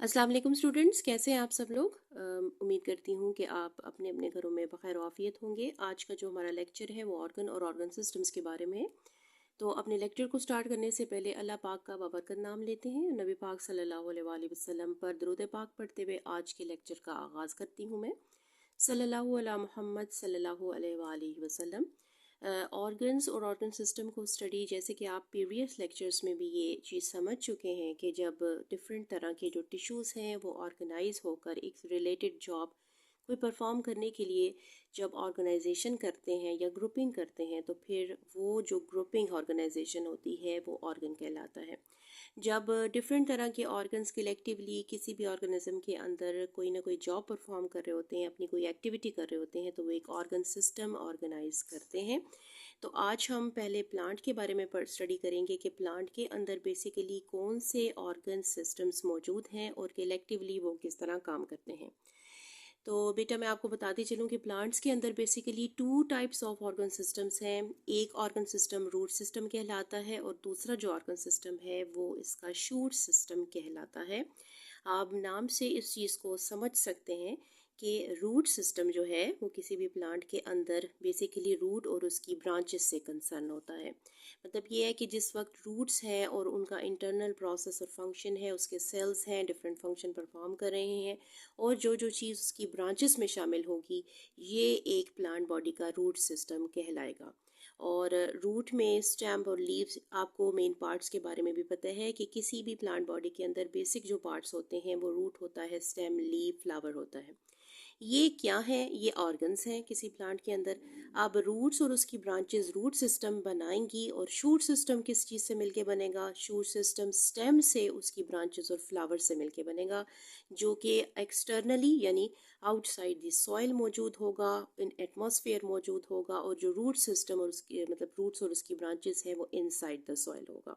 अस्सलाम वालेकुम स्टूडेंट्स, कैसे हैं आप सब लोग। उम्मीद करती हूँ कि आप अपने अपने घरों में बखैर आफियत होंगे। आज का जो हमारा लेक्चर है वो ऑर्गन और ऑर्गन सिस्टम्स के बारे में है। तो अपने लेक्चर को स्टार्ट करने से पहले अल्लाह पाक का बाबरकत नाम लेते हैं। नबी पाक सल्लल्लाहु अलैहि वसल्लम पर दरूद पाक पढ़ते हुए आज के लेक्चर का आगाज़ करती हूँ मैं। सल्लल्लाहु अला मुहम्मद सल्लल्लाहु अलैहि वसल्लम। ऑर्गन्स और ऑर्गन सिस्टम को स्टडी, जैसे कि आप प्रीवियस लेक्चर्स में भी ये चीज़ समझ चुके हैं कि जब डिफरेंट तरह के जो टिश्यूज़ हैं वो ऑर्गेनाइज होकर एक रिलेटेड जॉब कोई परफॉर्म करने के लिए जब ऑर्गेनाइजेशन करते हैं या ग्रुपिंग करते हैं तो फिर वो जो ग्रुपिंग ऑर्गेनाइजेशन होती है वो ऑर्गन कहलाता है। जब डिफरेंट तरह के ऑर्गन्स कलेक्टिवली किसी भी ऑर्गेनिज्म के अंदर कोई ना कोई जॉब परफॉर्म कर रहे होते हैं, अपनी कोई एक्टिविटी कर रहे होते हैं, तो वो एक ऑर्गन सिस्टम ऑर्गेनाइज करते हैं। तो आज हम पहले प्लांट के बारे में स्टडी करेंगे कि प्लांट के अंदर बेसिकली कौन से ऑर्गन सिस्टम्स मौजूद हैं और कलेक्टिवली वो किस तरह काम करते हैं। तो बेटा मैं आपको बताती चलूँ कि प्लांट्स के अंदर basically two types of organ systems हैं। एक ऑर्गन सिस्टम रूट सिस्टम कहलाता है और दूसरा जो ऑर्गन सिस्टम है वो इसका शूट सिस्टम कहलाता है। आप नाम से इस चीज़ को समझ सकते हैं कि रूट सिस्टम जो है वो किसी भी प्लांट के अंदर बेसिकली रूट और उसकी ब्रांचेस से कंसर्न होता है। मतलब ये है कि जिस वक्त रूट्स हैं और उनका इंटरनल प्रोसेस और फंक्शन है, उसके सेल्स हैं डिफरेंट फंक्शन परफॉर्म कर रहे हैं, और जो जो चीज़ उसकी ब्रांचेस में शामिल होगी ये एक प्लांट बॉडी का रूट सिस्टम कहलाएगा। और रूट में स्टेम और लीव्स, आपको मेन पार्ट्स के बारे में भी पता है कि किसी भी प्लांट बॉडी के अंदर बेसिक जो पार्ट्स होते हैं वो रूट होता है, स्टेम, लीव, फ्लावर होता है। ये क्या है? ये ऑर्गन्स हैं किसी प्लांट के अंदर। अब रूट्स और उसकी ब्रांचेस रूट सिस्टम बनाएंगी और शूट सिस्टम किस चीज़ से मिलके बनेगा? शूट सिस्टम स्टेम से, उसकी ब्रांचेस और फ्लावर से मिलके बनेगा, जो कि एक्सटर्नली यानी आउटसाइड द सॉइल मौजूद होगा, इन एटमॉस्फेयर मौजूद होगा, और जो रूट सिस्टम और उसकी मतलब रूट्स और उसकी ब्रांचेस हैं वो इनसाइड द सॉइल होगा।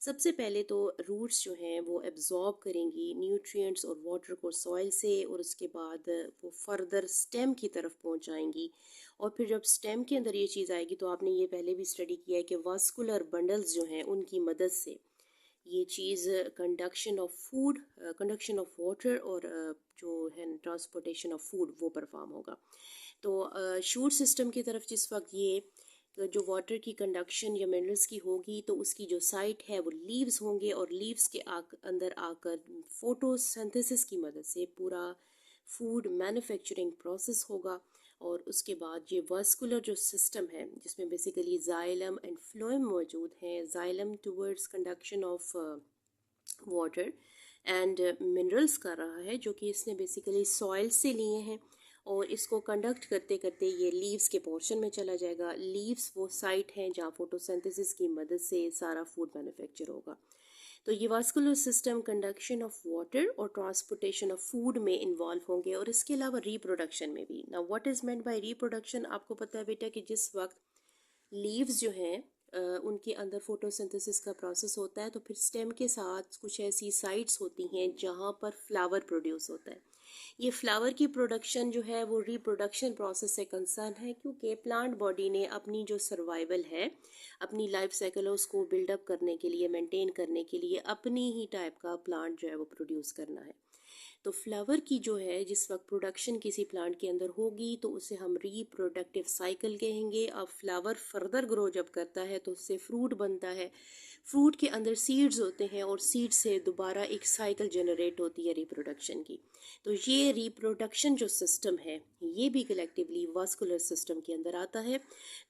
सबसे पहले तो रूट्स जो हैं वो एब्जॉर्ब करेंगी न्यूट्रिएंट्स और वाटर को सॉइल से, और उसके बाद वो फर्दर स्टेम की तरफ पहुंचाएंगी। और फिर जब स्टेम के अंदर ये चीज़ आएगी तो आपने ये पहले भी स्टडी किया है कि वास्कुलर बंडल्स जो हैं उनकी मदद से ये चीज़ conduction of food, conduction of water और जो है ट्रांसपोर्टेशन ऑफ फूड वो परफॉर्म होगा। तो शूट सिस्टम की तरफ जिस वक्त ये जो वाटर की कंडक्शन या मिनरल्स की होगी तो उसकी जो साइट है वो लीव्स होंगे, और लीव्स के अंदर आकर फोटोसिंथेसिस की मदद से पूरा फूड मैन्युफैक्चरिंग प्रोसेस होगा। और उसके बाद ये वास्कुलर जो सिस्टम है जिसमें बेसिकली जाइलम एंड फ्लोएम मौजूद हैं। Xylem towards conduction of water and minerals कर रहा है, जो कि इसने बेसिकली सॉइल से लिए हैं, और इसको कंडक्ट करते करते ये लीव्स के पोर्शन में चला जाएगा। लीव्स वो साइट हैं जहाँ फोटोसिंथेसिस की मदद से सारा फूड मैन्युफैक्चर होगा। तो ये vascular system conduction of water और ट्रांसपोर्टेशन ऑफ फूड में इन्वॉल्व होंगे, और इसके अलावा रिप्रोडक्शन में भी। ना what is meant by reproduction, आपको पता है बेटा कि जिस वक्त लीव्स जो हैं उनके अंदर फोटोसिंथेसिस का प्रोसेस होता है तो फिर स्टेम के साथ कुछ ऐसी साइट्स होती हैं जहाँ पर फ्लावर प्रोड्यूस होता है। ये फ्लावर की प्रोडक्शन जो है वो रिप्रोडक्शन प्रोसेस से कंसर्न है, क्योंकि प्लांट बॉडी ने अपनी जो सर्वाइवल है, अपनी लाइफ साइकिल है उसको बिल्डअप करने के लिए, मेंटेन करने के लिए अपनी ही टाइप का प्लांट जो है वो प्रोड्यूस करना है। तो फ्लावर की जो है जिस वक्त प्रोडक्शन किसी प्लांट के अंदर होगी तो उसे हम रिप्रोडक्टिव साइकिल कहेंगे। अब फ्लावर फर्दर ग्रो जब करता है तो उससे फ्रूट बनता है। फ्रूट के अंदर सीड्स होते हैं और सीड से दोबारा एक साइकिल जनरेट होती है रिप्रोडक्शन की। तो ये रिप्रोडक्शन जो सिस्टम है ये भी कलेक्टिवली वास्कुलर सिस्टम के अंदर आता है।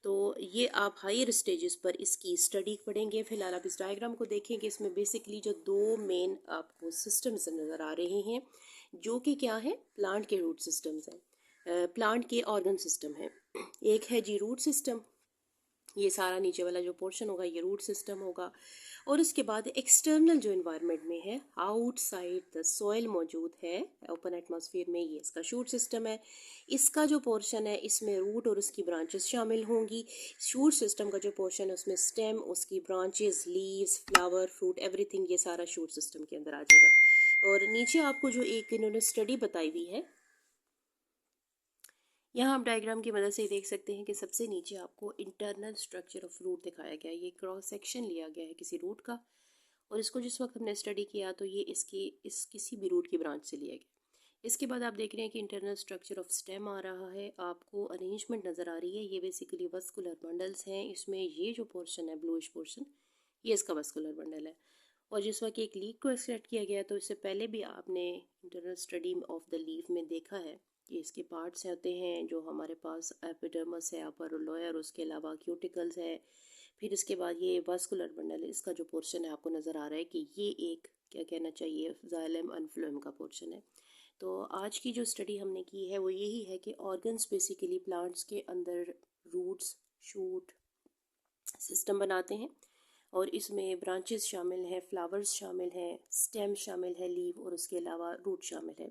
तो ये आप हायर स्टेजेस पर इसकी स्टडी पढ़ेंगे। फिलहाल आप इस डायग्राम को देखेंगे, इसमें बेसिकली जो दो मेन आपको सिस्टम्स नज़र आ रहे हैं जो कि क्या है, प्लांट के रूट सिस्टम्स हैं, प्लांट के ऑर्गन सिस्टम है। एक है जी रूट सिस्टम, ये सारा नीचे वाला जो पोर्शन होगा ये रूट सिस्टम होगा। और उसके बाद एक्सटर्नल जो इन्वायरमेंट में है, आउटसाइड द सॉइल मौजूद है ओपन एटमॉस्फेयर में, ये इसका शूट सिस्टम है। इसका जो पोर्शन है इसमें रूट और उसकी ब्रांचेस शामिल होंगी। शूट सिस्टम का जो पोर्शन है उसमें स्टेम, उसकी branches, leaves, flower, fruit, everything ये सारा शूट सिस्टम के अंदर आ जाएगा। और नीचे आपको जो एक इन्होंने स्टडी बताई हुई है, यहाँ आप डायग्राम की मदद से देख सकते हैं कि सबसे नीचे आपको इंटरनल स्ट्रक्चर ऑफ रूट दिखाया गया है। ये क्रॉस सेक्शन लिया गया है किसी रूट का, और इसको जिस वक्त हमने स्टडी किया तो ये इस किसी भी रूट की ब्रांच से लिया गया। इसके बाद आप देख रहे हैं कि इंटरनल स्ट्रक्चर ऑफ स्टेम आ रहा है, आपको अरेंजमेंट नज़र आ रही है। ये बेसिकली वस्कुलर बंडल्स हैं। इसमें ये जो पोर्शन है ब्लूइश पोर्शन, ये इसका वस्कुलर बंडल है। और जिस वक्त एक लीफ को एक्सट्रैक्ट किया गया तो इससे पहले भी आपने internal study of the leaf में देखा है कि इसके पार्ट्स होते हैं जो हमारे पास एपिडर्मस है, अपर लोअर, उसके अलावा क्यूटिकल्स है। फिर इसके बाद ये वास्कुलर बंडल है, इसका जो पोर्शन है आपको नज़र आ रहा है कि ये एक क्या कहना चाहिए जाइलम एंड फ्लोएम का पोर्शन है। तो आज की जो स्टडी हमने की है वो यही है कि ऑर्गन्स बेसिकली प्लांट्स के अंदर रूट्स, शूट, सिस्टम बनाते हैं और इसमें ब्रांचेस शामिल हैं, फ्लावर्स शामिल हैं, स्टेम शामिल है, लीव और उसके अलावा रूट शामिल है।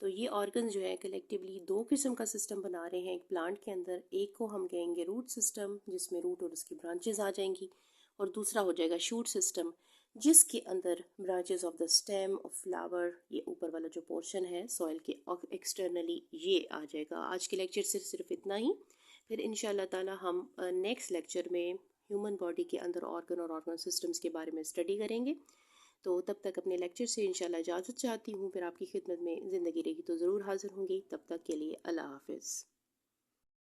तो ये ऑर्गन जो है कलेक्टिवली दो किस्म का सिस्टम बना रहे हैं एक प्लांट के अंदर। एक को हम कहेंगे रूट सिस्टम जिसमें रूट और उसकी ब्रांचेस आ जाएंगी, और दूसरा हो जाएगा शूट सिस्टम जिसके अंदर branches of the stem of flower, ये ऊपर वाला जो पोर्शन है सॉइल के एक्सटर्नली, ये आ जाएगा। आज के लेक्चर से सिर्फ इतना ही। फिर इंशाल्लाह ताला हम नेक्स्ट लेक्चर में ह्यूमन बॉडी के अंदर ऑर्गन और ऑर्गन सिस्टम्स के बारे में स्टडी करेंगे। तो तब तक अपने लेक्चर से इंशाल्लाह इजाज़त चाहती हूँ। फिर आपकी खिदमत में ज़िंदगी रही तो ज़रूर हाज़िर होंगी। तब तक के लिए अल्लाह हाफ़िज़।